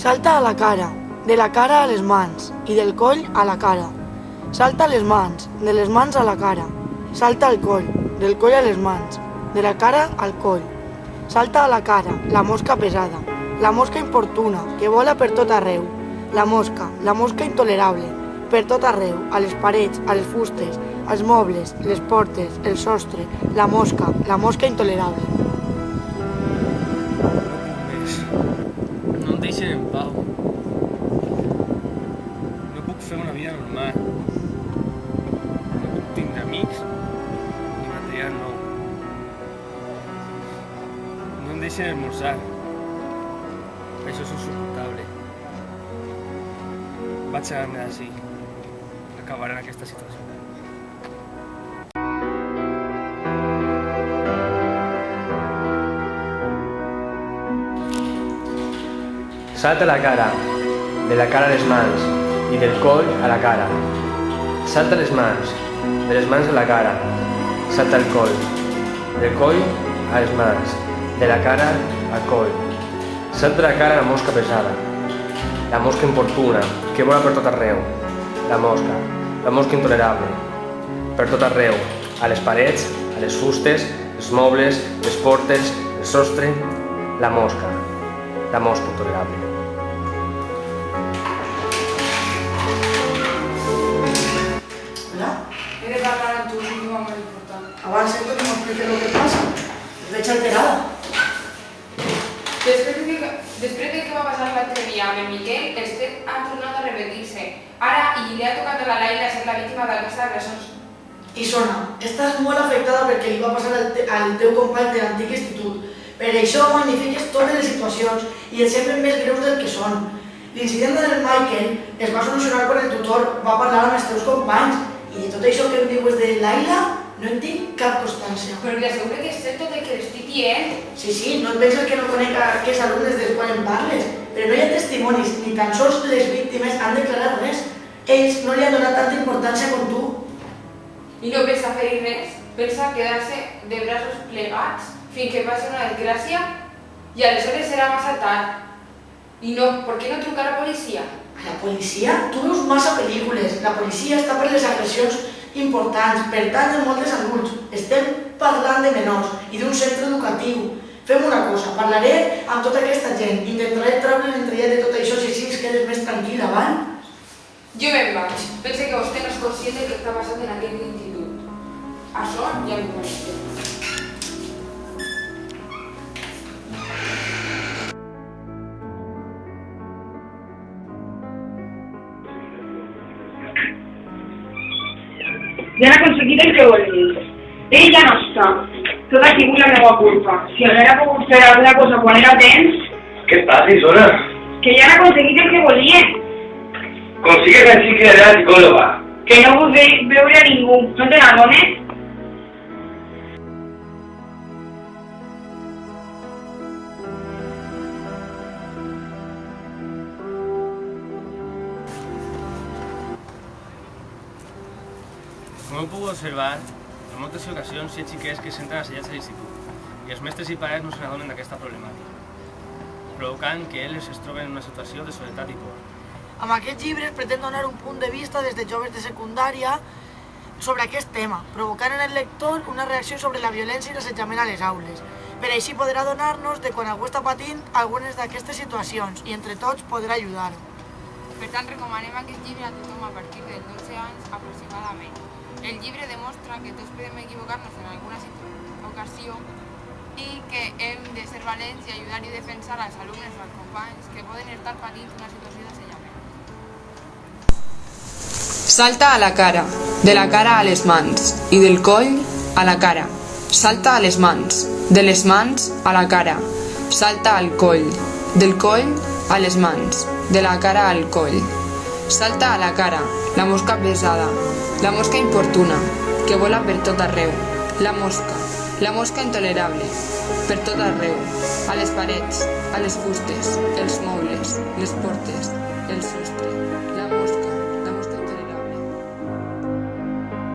Salta a la cara, de la cara a les mans i del coll a la cara. Salta a les mans, de les mans a la cara. Salta al coll, del coll a les mans, de la cara al coll. Salta a la cara, la mosca pesada, la mosca importuna, que vola per tot arreu. La mosca intolerable, per tot arreu, a les parets, a les fustes, als mobles, les portes, el sostre. La mosca intolerable. No em deixen en pau. No puc fer una vida normal. No puc tindre amics ni material nou. No em deixen esmorzar. Això és insuportable. Vaig anar-me d'ací. Acabaré en aquesta situació. Salta a la cara, de la cara a les mans i del coll a la cara. Salta a les mans, de les mans a la cara. Salta al coll, del coll a les mans, de la cara al coll. Salta a la cara la mosca pesada, la mosca importuna, que vola per tot arreu. La mosca intolerable, per tot arreu, a les parets, a les fustes, els mobles, les portes, el sostre. La mosca intolerable. He de parlar amb tu, és un tema molt important. Abans sento que m'expliques el que passa. Em veig alterada. Després de que va passar l'altre dia amb el Miquel, el fet ha tornat a repetir-se. Ara, i li ha tocat a la Laila ser la víctima d'aquestes agressors. Isona, estàs molt afectada perquè li va passar al teu company de l'antic institut. Per això magnifiques totes les situacions i et semblen més greus del que són. L'incident del Michael es va solucionar quan el tutor va parlar amb els teus companys i de tot això que em dius de Laila no en tinc cap constància. Però li asseguro que és cert tot el que l'estic dient. Sí, no et penses que no conec aquests alumnes dels quals em parles, però no hi ha testimonis, ni tan sols les víctimes han declarat res. Ells no li han donat tanta importància com tu. I no pensa fer-hi res? Pensa quedar-se de braços plegats fins que passi una desgràcia? I aleshores serà massa tard. I no, per què no trucar a la policia? A la policia? Tu veus massa pel·lícules. La policia està per les agressions importants, per tant de molts adults. Estem parlant de menors i d'un centre educatiu. Fem una cosa, parlaré amb tota aquesta gent, intentaré treure l'entrellat de tot això si així es quedes més tranquil·la, val? Jo me'n vaig. Pense que vostè no és conscient del que està passant en aquest institut. Això ja m'ho coneixo. Ja han aconseguit el que volien. Ell ja no està. Tot ha sigut la meva culpa. Si haguera pogut fer alguna cosa quan era temps... Què passa, Isona? Que ja han aconseguit el que volien. Consigue que sí que era la psicòloga. Que no vull veure a ningú. No te n'adones? Com heu pogut observar, en moltes ocasions hi ha xiquets que es senten assetjats a l'institut i els mestres i pares no se n'adonen d'aquesta problemàtica, provocant que ells es troben en una situació de soledat i por. Amb aquests llibres pretén donar un punt de vista des de joves de secundària sobre aquest tema, provocant en el lector una reacció sobre la violència i l'assetjament a les aules. Per així podrà donar-nos de quan algú està patint algunes d'aquestes situacions i entre tots podrà ajudar-ho. Per tant, recomanem aquest llibre a tothom a partir dels 12 anys aproximadament. El llibre demostra que tots podem equivocar-nos en alguna ocasió i que hem de ser valents i ajudar i defensar als alumnes o als companys que poden estar patint una situació d'assetjament. Salta a la cara, de la cara a les mans i del coll a la cara. Salta a les mans, de les mans a la cara. Salta al coll, del coll a les mans, de la cara al coll. Salta a la cara, la mosca pesada, la mosca importuna, que vola per tot arreu. La mosca intolerable, per tot arreu, a les parets, a les fustes, els mobles, les portes, els sostres.